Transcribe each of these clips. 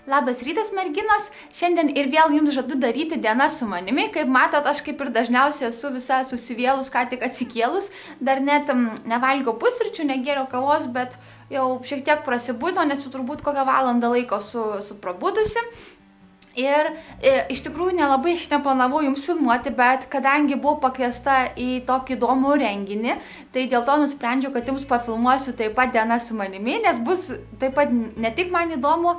Labas rytas, merginos. Šiandien ir vėl jums žadu daryti dieną su manimi. Kaip matot, aš kaip ir dažniausiai esu visa susivėlus, ką tik atsikėlus. Dar net nevalgiau pusryčių, negėriau kavos, bet jau šiek tiek prasibūdo, nes jau turbūt kokią valandą laiko su prabudusi. Ir iš tikrųjų nelabai aš neplanavau jums filmuoti, bet kadangi buvau pakviesta į tokį įdomų renginį, tai dėl to nusprendžiau, kad jums pafilmuosiu taip pat dieną su manimi, nes bus taip pat ne tik man įdomu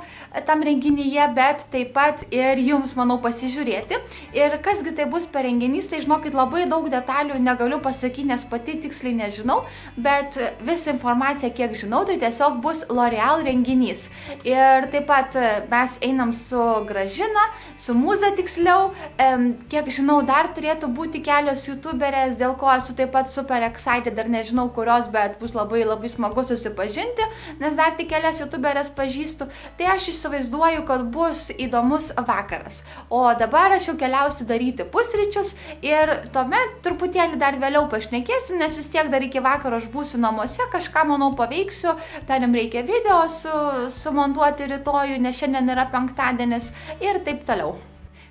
tam renginyje, bet taip pat ir jums, manau, pasižiūrėti. Ir kasgi tai bus per renginys, tai žinokit, labai daug detalių negaliu pasakyti, nes pati tiksliai nežinau, bet visą informaciją, kiek žinau, tai tiesiog bus L'Oreal renginys. Ir taip pat mes einam su Gražina, su Mūza tiksliau, kiek žinau, dar turėtų būti kelios youtuberės, dėl ko esu taip pat super excited, dar nežinau kurios, bet bus labai smagu susipažinti, nes dar tik kelias youtuberės pažįstu, tai aš įsivaizduoju, kad bus įdomus vakaras. O dabar aš jau keliausiu daryti pusryčius ir tuomet truputėlį dar vėliau pašnekėsim, nes vis tiek dar iki vakaro aš būsiu namuose, kažką, manau, paveiksiu, tarim reikia video sumontuoti rytojų, nes šiandien yra penktadienis ir taip toliau.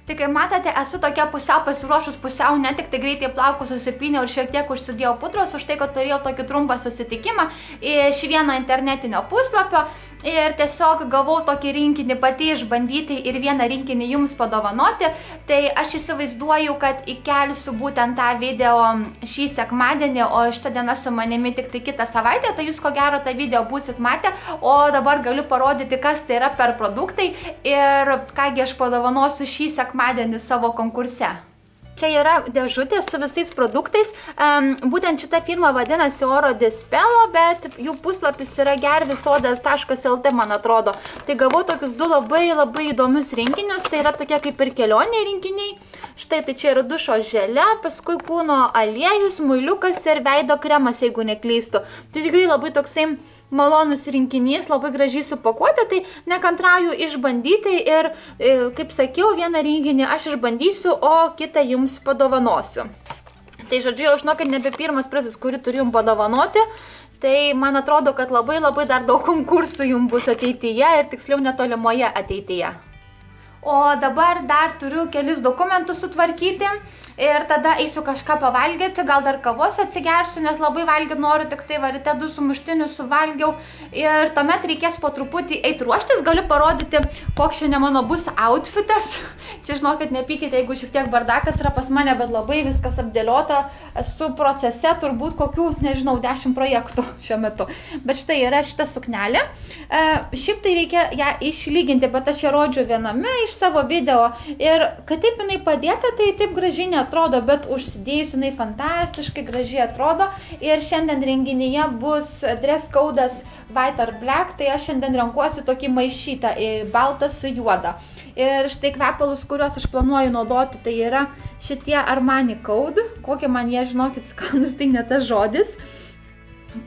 Tai kaip matote, esu tokia pusiau pasiruošus, pusiau ne tik tai greitai plaukus susipyniau ir šiek tiek užsidėjau pudros už tai, kad turėjau tokį trumpą susitikimą iš vieno internetinio puslapio ir tiesiog gavau tokį rinkinį pati išbandyti ir vieną rinkinį jums padovanoti. Tai aš įsivaizduoju, kad įkelsiu būtent tą video šį sekmadienį, o šitą dieną su manimi tik tai kitą savaitę, tai jūs ko gero tą video būsit matę, o dabar galiu parodyti, kas tai yra per produktai ir kągi aš padovanosiu šį sekmadienį savo konkurse. Čia yra dėžutė su visais produktais. Būtent šita firma vadinasi Oro Dispelo, bet jų puslapis yra gervisodas.lt, man atrodo. Tai gavau tokius du labai įdomius rinkinius. Tai yra tokie kaip ir kelionė rinkiniai. Štai tai čia yra dušo želė, paskui kūno aliejus, muiliukas ir veido kremas, jeigu neklystu. Tai tikrai labai toksai malonus rinkinys, labai gražiai supakuoti, tai nekantrauju išbandyti ir, kaip sakiau, vieną rinkinį aš išbandysiu, o kitą jums padovanosiu. Tai žodžiu, jau žinokit, nebe pirmas prizas, kurį turiu jums padovanoti, tai man atrodo, kad labai dar daug konkursų jums bus ateityje ir tiksliau netolimoje ateityje. O dabar dar turiu kelis dokumentus sutvarkyti ir tada eisiu kažką pavalgyti, gal dar kavos atsigersiu, nes labai valgyti noriu, tik tai varite 2 sumuštinius suvalgiau ir tuomet reikės po truputį eiti ruoštis, galiu parodyti, koks šiandien mano bus outfitas. Čia žinokit, nepykite, jeigu šiek tiek bardakas yra pas mane, bet labai viskas apdėliota, esu procese turbūt kokių, nežinau, 10 projektų šiuo metu. Bet štai yra šita suknelė, šiaip tai reikia ją išlyginti, bet aš ją rodžiu viename iš savo video ir kad taip jinai padėta, tai taip gražiai neatrodo, bet užsidėjus jinai fantastiškai gražiai atrodo ir šiandien renginyje bus dress code'as white or black, tai aš šiandien renkuosi tokį maišytą, baltą su juoda. Ir štai kvepalus, kuriuos aš planuoju naudoti, tai yra šitie Armani Code, kokie man jie, žinokit, skanus, tai ne tas žodis.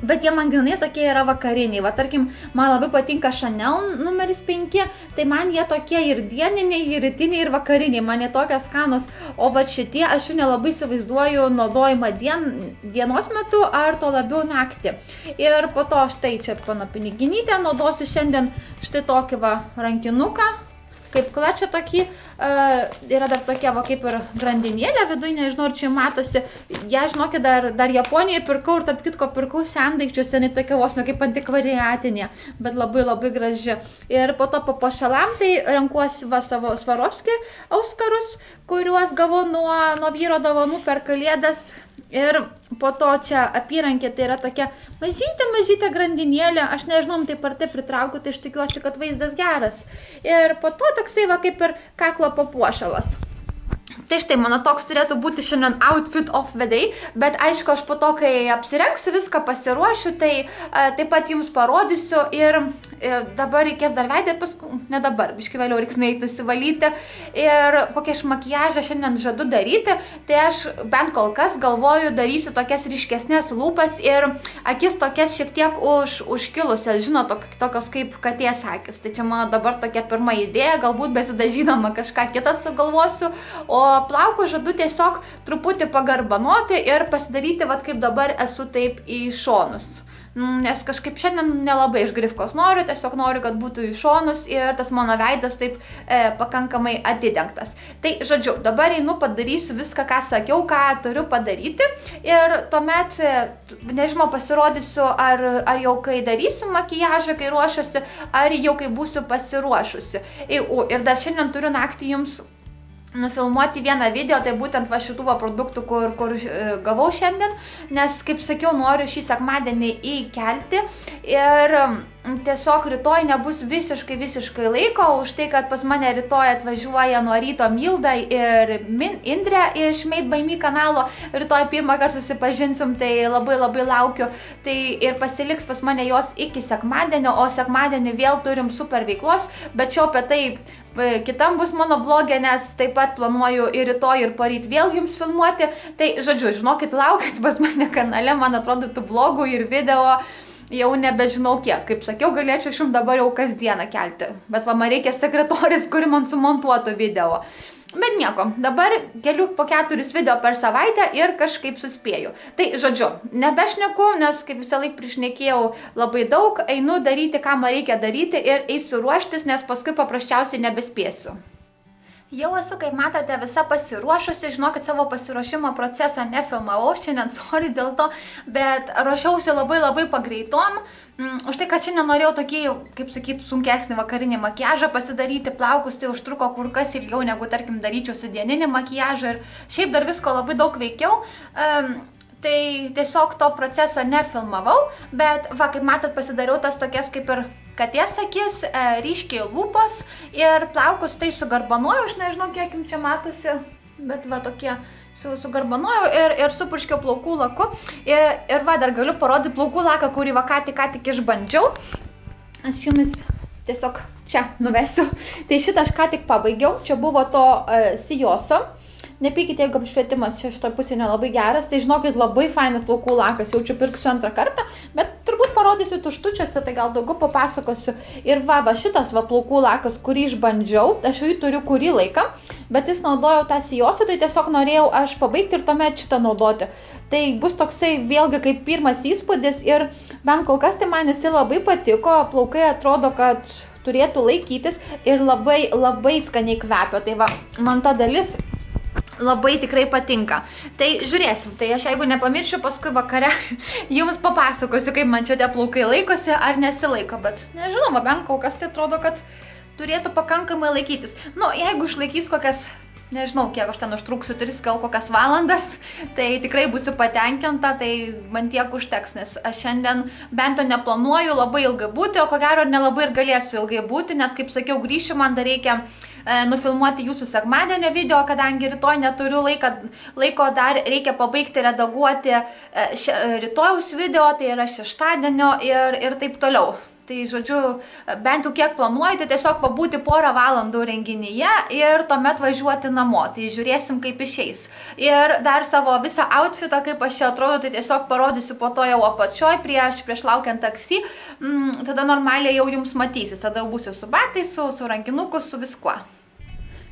Bet jie man grinai tokie yra vakariniai. Va, tarkim, man labai patinka Chanel numeris 5, tai man jie tokie ir dieniniai, ir rytiniai, ir vakariniai. Man jie tokie skanus. O va šitie aš jų nelabai įsivaizduoju naudojimą dienos metu ar to labiau naktį. Ir po to štai čia mano piniginytė, naudosiu šiandien štai tokį va rankinuką. Kaip klačia tokį, yra dar tokia va kaip ir grandinėlė viduje, nežinau, ar čia matosi. Ja, žinokit, dar Japonijoje pirkau ir tarp kitko pirkau sendaikčius, jinai tokia vos ne kaip antikvariatinė, bet labai graži. Ir po to papuošalam tai renkuosi va savo Swarovski auskarus, kuriuos gavau nuo vyro dovanų per Kalėdas. Ir po to čia apyrankė, tai yra tokia mažytė grandinėlė, aš nežinau, taip ar taip pritraukiu, tai aš tikiuosi, kad vaizdas geras. Ir po to toksai va kaip ir kaklo papuošalas. Tai štai, mano toks turėtų būti šiandien outfit of the day, bet aišku, aš po to, kai apsirengsiu, viską pasiruošiu, tai taip pat jums parodysiu ir dabar reikės dar veidą, ne dabar, biškai vėliau reiks nueiti įsivalyti ir kokią aš makiažą šiandien žadu daryti, tai aš bent kol kas galvoju darysiu tokias ryškesnės lūpas ir akis tokias šiek tiek užkilusias, žinot, tokios kaip katės akis. Tai čia mano dabar tokia pirma idėja, galbūt besidažydama kažką kitą sugalvosiu, o plauku žadu tiesiog truputį pagarbanoti ir pasidaryti, vat kaip dabar esu taip į šonus. nes kažkaip šiandien nelabai iš grifkos noriu, tiesiog noriu, kad būtų į šonus ir tas mano veidas taip pakankamai atidengtas. Tai, žodžiu, dabar einu padarysiu viską, ką sakiau, ką turiu padaryti ir tuomet, nežinau, pasirodysiu, ar jau kai darysiu makiažą, kai ruošiuosi, ar jau kai būsiu pasiruošusi. Ir dar šiandien turiu naktį jums nufilmuoti vieną video, tai būtent va šitų produktų, kur gavau šiandien, nes, kaip sakiau, noriu šį sekmadienį įkelti ir tiesiog rytoj nebus visiškai laiko, už tai, kad pas mane rytoj atvažiuoja nuo ryto Milda ir Indrė iš Made by Me kanalo, rytoj pirmą kartą susipažinsim, tai labai laukiu, tai ir pasiliks pas mane jos iki sekmadienio, o sekmadienį vėl turim super veiklos, bet čia apie tai kitam bus mano vlogė, nes taip pat planuoju ir rytoj, ir poryt vėl jums filmuoti. Tai, žodžiu, žinokit, laukit pas mane kanale, man atrodo, tų vlogų ir video jau nebežinau kiek. Kaip sakiau, galėčiau jums dabar jau kasdieną kelti. Bet va, man reikia sekretorės, kuri man sumontuotų video. Bet nieko, dabar keliu po 4 video per savaitę ir kažkaip suspėju. Tai, žodžiu, nebešneku, nes kaip visą laiką prišnekėjau labai daug, einu daryti, ką man reikia daryti ir eisiu ruoštis, nes paskui paprasčiausiai nebespėsiu. Jau esu, kaip matote, visa pasiruošusi, žinokit, savo pasiruošimo proceso nefilmavau šiandien, sorry dėl to, bet ruošiausi labai pagreitom, už tai, kad šiandien norėjau tokį, kaip sakyt, sunkesnį vakarinį makiažą pasidaryti, plaukus tai užtruko kur kas ilgiau, negu, tarkim, daryčiau su dieninį makiažą ir šiaip dar visko labai daug veikiau. Tai tiesiog to proceso nefilmavau, bet, va, kaip matot, pasidariau tas tokias kaip ir katės akis, ryškiai lūpos ir plaukus tai sugarbanuoju, aš nežinau, kiek jums čia matosi, bet va, tokie sugarbanuoju ir supurškiau plaukų laku ir va, dar galiu parodyti plaukų laką, kurį va ką tik išbandžiau. Aš jums tiesiog čia nuvesiu. Tai šitą aš ką tik pabaigiau, čia buvo to sijoso. Nepykite, jeigu apšvietimas šitą pusę nelabai geras, tai žinokit, labai fainas plaukų lakas, jaučiu pirksiu antrą kartą, bet turbūt parodysiu tuštučiuose, tai gal daugiau papasakosiu. Ir va, šitas va plaukų lakas, kurį išbandžiau, aš jį turiu kurį laiką, bet jis naudojau tą sijosą, tai tiesiog norėjau aš pabaigti ir tuomet šitą naudoti. Tai bus toksai vėlgi kaip pirmas įspūdis ir bent kol kas tai man jis labai patiko, plaukai atrodo, kad turėtų laikytis ir labai skaniai kvepia, tai va, man ta dalis labai tikrai patinka. Tai žiūrėsim, tai aš jeigu nepamiršiu, paskui vakare jums papasakosiu, kaip man čia tie plaukai laikosi ar nesilaiko, bet nežinoma, bent kol kas tai atrodo, kad turėtų pakankamai laikytis. Nu, jeigu išlaikys kokias, nežinau, kiek aš ten užtruksiu, 3 gal kokias valandas, tai tikrai būsiu patenkinta, tai man tiek užteks, nes aš šiandien bent to neplanuoju labai ilgai būti, o ko gero nelabai ir galėsiu ilgai būti, nes, kaip sakiau, grįšiu, man dar reikia nufilmuoti jūsų sekmadienio video, kadangi rytoj neturiu laiko, dar reikia pabaigti redaguoti rytojaus video, tai yra šeštadienio ir taip toliau. Tai, žodžiu, bent jau kiek planuoju, tai tiesiog pabūti porą valandų renginyje ir tuomet važiuoti namo. Tai žiūrėsim, kaip išeis. Ir dar savo visą outfitą, kaip aš čia atrodo, tai tiesiog parodysiu po to jau apačioj, prieš laukiant taksi. Tada normaliai jau jums matysis. Tada jau būsiu su batais, su rankinuku, su viskuo.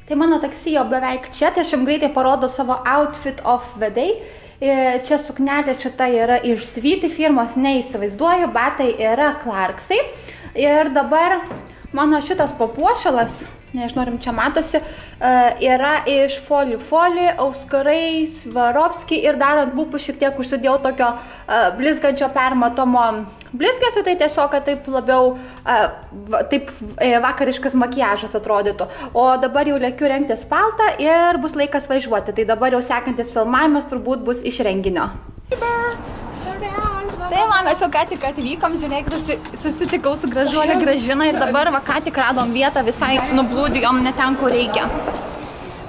Tai mano taksi jau beveik čia, tai aš jums greitai parodo savo outfit of the day. Čia suknelė šita yra iš Sweety firmos, neįsivaizduoju, batai yra Clarksai. Ir dabar mano šitas papuošalas, nežinau, ar čia matosi, yra iš Foli, auskarai, Swarovski ir dar ant lūpų šiek tiek užsidėjau tokio blizgančio permatomo blizgesio, tai tiesiog, kad taip labiau taip vakariškas makiažas atrodytų. O dabar jau lėkiu rengtis paltą ir bus laikas važiuoti. Tai dabar jau sekantis filmavimas turbūt bus iš renginio. Tai va, mes jau ką tik atvykom, žiūrėkit, susitikau su gražuolė Gražina ir dabar va ką tik radom vietą, visai nublūdijom ne ten, kur reikia.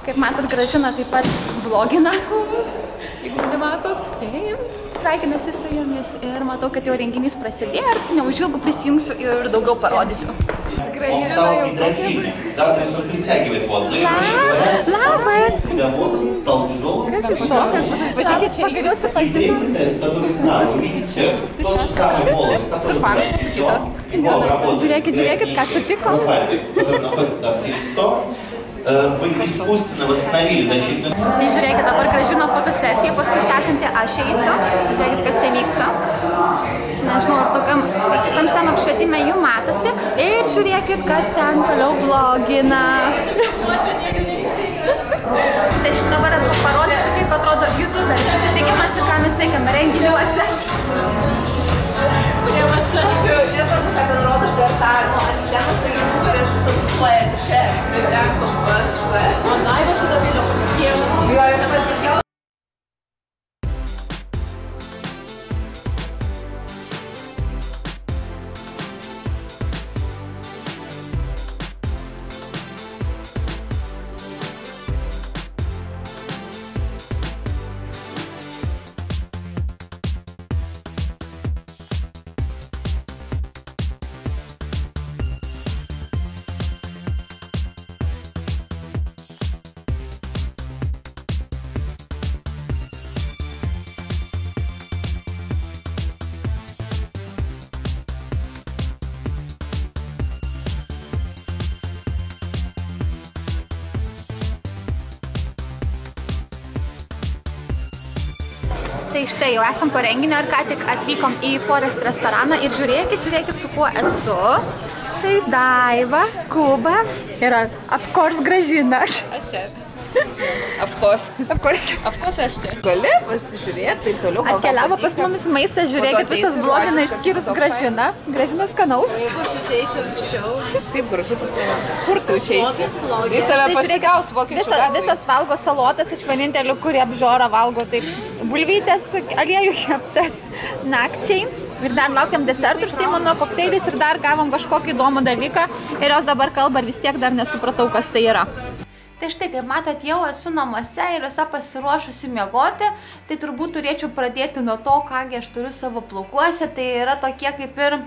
Kaip matot, Gražina taip pat vlogina. Jeigu nematot, taip. Sveikinasi su jumis ir matau, kad jau renginys prasidėjo ir neužilgo prisijungsiu ir daugiau parodysiu. Gražina jau kokia. Labas! Kas jis tokas? Pasipažinkit, čia reikia Kur panas pasakytas? Žiūrėkit, ką sutiko. Вы искусственно восстановили защитную... Tai žiūrėkit, dabar Gražino fotosesija, paskui sekanti aš eisiu. Žiūrėkit, kas tai vyksta. Nežinau, ar žiūrėkit, kas ten toliau blogina. Tai šitą dabar parodysiu, kaip atrodo YouTube'as susitikimas ir ką mes veikiam renginiuose. Kurie atsakiau, nesvarbu, kad atrodo per tą anteną, tai YouTube'as susituoja čia, ženklų pat. O Daiva su Dovilio pasikėjau. Jo, ir pasikėjau. Tai štai jau esam po renginio ir ką tik atvykom į Forest restoraną ir žiūrėkit su kuo esu. Tai Daiva, Kuba ir of course Gražina. Aš čia. Of course aš čia. Gali pasižiūrėti, tai toliau gal... Atkeliavo pas mumis maistas, žiūrėkit, visas blogina išskyrus Gražina. Gražina skanaus. Jeigu aš išeisiu anksčiau. Taip gražu pas tave. Kur tu išeisi? Jis tave pasikaus vokiečių gatvėje. Visas valgo salotas iš vienintelių, kurie apžiorą valgo taip. Bulvytės, aliejų keptas nakčiai. Ir dar laukiam desertų, štai mano kokteilis ir dar gavom kažkokį įdomų dalyką. Ir jos dabar kalba ir vis tiek dar nesupratau, kas tai yra. Tai štai, kaip matot, jau esu namuose ir esu pasiruošusi miegoti, tai turbūt turėčiau pradėti nuo to, kągi aš turiu savo plaukuose. Tai yra tokie kaip ir,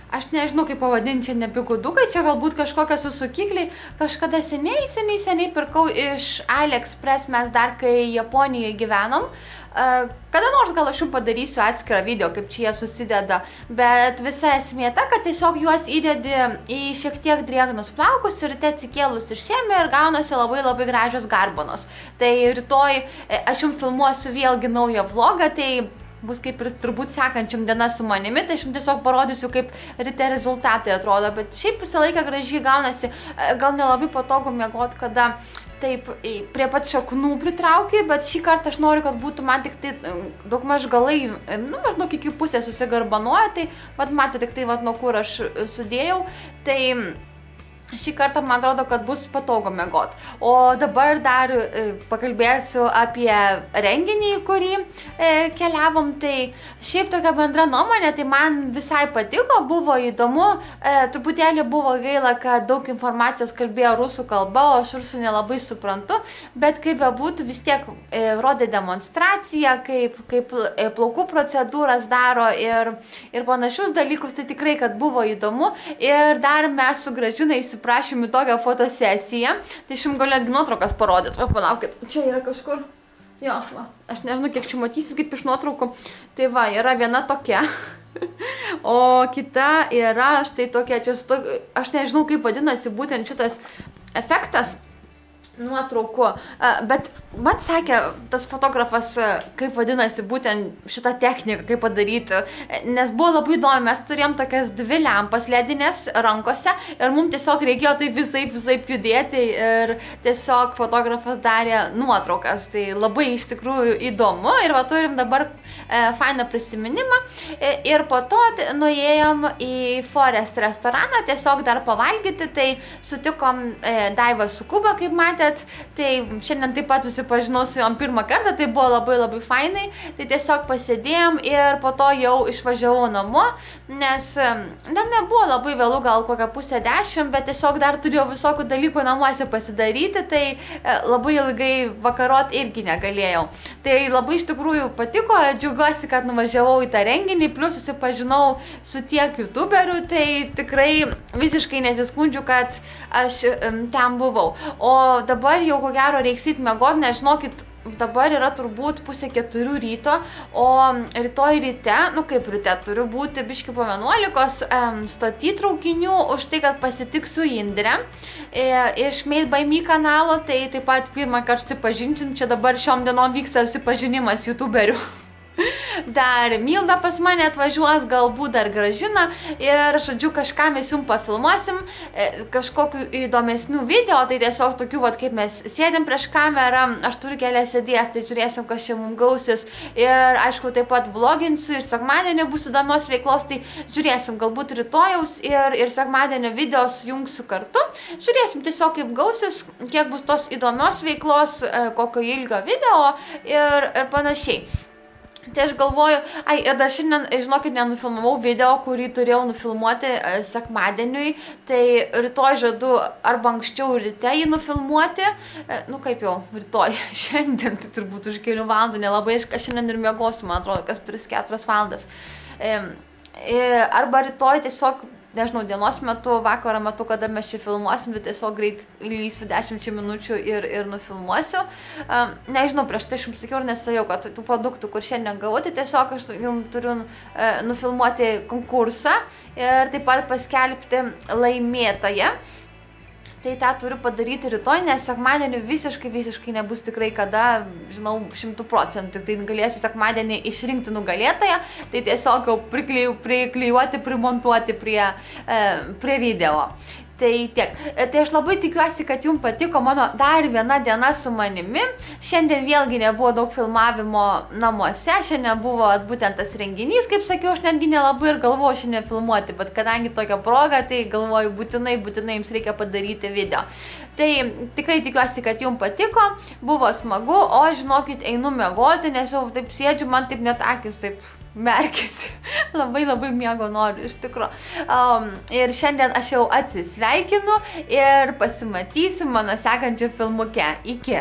aš nežinau kaip pavadinti, čia ne bigudukai, čia galbūt kažkokie susukikliai. Kažkada seniai pirkau iš AliExpress, mes dar kai Japonijoje gyvenom. Kada nors gal aš jums padarysiu atskirą video, kaip čia jie susideda, bet visa esmė ta, kad tiesiog juos įdedi į šiek tiek drėgnus plaukus ir ryte atsikėlus išsiemi ir gaunasi labai gražios garbanos. Tai rytoj aš jums filmuosiu vėlgi naują vlogą, tai bus kaip ir turbūt sekančiam diena su manimi, tai aš jums tiesiog parodysiu, kaip ryte rezultatai atrodo, bet šiaip visą laiką gražiai gaunasi, gal nelabai patogu miegoti, kada taip prie pat šaknų pritraukiu, bet šį kartą aš noriu, kad būtų man tik tai daugmaž galai, maždaug iki pusės susigarbanoja, tai vat matote tik tai vat nuo kur aš sudėjau, tai šį kartą man atrodo, kad bus patogu miegot. O dabar dar pakalbėsiu apie renginį, kurį keliavom. Tai šiaip tokia bendra nuomonė, tai man visai patiko, buvo įdomu. Truputėlį buvo gaila, kad daug informacijos kalbėjo rusų kalba, o aš rusų nelabai suprantu. Bet kaip bebūtų, vis tiek rodė demonstraciją, kaip plaukų procedūras daro ir panašius dalykus. Tai tikrai, kad buvo įdomu. Ir dar mes su Gražina prašym į tokią fotosesiją, tai aš jums galiu netgi nuotraukas parodyti, va, palaukit, čia yra kažkur, jo, va, aš nežinau, kiek čia matysis kaip iš nuotraukų, tai va, yra viena tokia, o kita yra štai tokia, čia, aš nežinau, kaip vadinasi būtent šitas efektas nuotraukų, bet man sakė tas fotografas, kaip vadinasi būtent šitą techniką, kaip padaryti, nes buvo labai įdomu, mes turėjom tokias dvi lempas ledinės rankose ir mums tiesiog reikėjo tai visaip judėti ir tiesiog fotografas darė nuotraukas, tai labai iš tikrųjų įdomu ir va turim dabar fainą prisiminimą ir po to nuėjom į Forest restoraną, tiesiog dar pavalgyti, tai sutikom Daivą su Kuba, kaip matėte. Tai šiandien taip pat susipažinau su jom pirmą kartą, tai buvo labai fainai, tai tiesiog pasėdėjom ir po to jau išvažiavau namo, nes dar nebuvo labai vėlų, gal kokią 9:30, bet tiesiog dar turėjau visokių dalykų namuose pasidaryti, tai labai ilgai vakarot irgi negalėjau. Tai labai iš tikrųjų patiko, džiaugiuosi, kad nuvažiavau į tą renginį, plus susipažinau su tiek youtuberių, tai tikrai visiškai nesiskundžiu, kad aš ten buvau. O dabar jau ko gero reiksit miegot, nes žinokit, dabar yra turbūt 3:30 ryto, o rytoj ryte, kaip ryte, turiu būti biški po 11 stoty traukinių už tai, kad pasitiksiu Indrę iš Made by Me kanalo, tai taip pat pirmą kartą susipažinsim, čia dabar šiom dienom vyksta susipažinimas youtuberių. Dar Milda pas mane atvažiuos, galbūt dar Gražina ir, žodžiu, kažką mes jums pafilmuosim, kažkokių įdomesnių video, tai tiesiog tokių, vat, kaip mes sėdim prieš kamerą, aš turiu kelias idėjas, tai žiūrėsim, kas čia mums gausis ir, aišku, taip pat vloginsiu ir sekmadienį bus įdomios veiklos, tai žiūrėsim, galbūt rytojaus ir sekmadienio videos jungsiu kartu, žiūrėsim tiesiog kaip gausis, kiek bus tos įdomios veiklos, kokio ilgio video ir panašiai. Tai aš galvoju, ir dar šiandien, žinokit, nenufilmavau video, kurį turėjau nufilmuoti sekmadieniui, tai rytoj žadu arba anksčiau ryte jį nufilmuoti, nu kaip jau, rytoj, šiandien, tai turbūt už kelių valandų, nelabai, aš šiandien ir miegosiu, man atrodo, kas 3-4 valandas. Arba rytoj tiesiog, nežinau, dienos metu, vakaro metu, kada mes čia filmuosim, tai tiesiog greit įlysiu 10 minučių ir nufilmuosiu. Nežinau, prieš tai aš jums sakiau ir nesajau, kad tų produktų, kur šiandien gavau, tai tiesiog aš jums turiu nufilmuoti konkursą ir taip pat paskelbti laimėtoją. Tai tą turiu padaryti rytoj, nes sekmadienį visiškai nebus tikrai kada, žinau, 100%. Tai galėsiu sekmadienį išrinkti nugalėtoją, tai tiesiog jau priklijuoti, primontuoti prie video. Tai tiek. Tai aš labai tikiuosi, kad jums patiko mano dar viena diena su manimi. Šiandien vėlgi nebuvo daug filmavimo namuose, šiandien buvo būtent tas renginys, kaip sakiau, aš netgi nelabai ir galvoju šiandien filmuoti, bet kadangi tokia proga, tai galvoju būtinai jums reikia padaryti video. Tai tikrai tikiuosi, kad jums patiko, buvo smagu, o žinokit, einu miegoti, nes jau taip sėdžiu, man taip net akis taip merkėsi. Labai miego noriu, iš tikro. Ir šiandien aš jau atsisveikinu ir pasimatysim mano sekančio filmuke. Iki.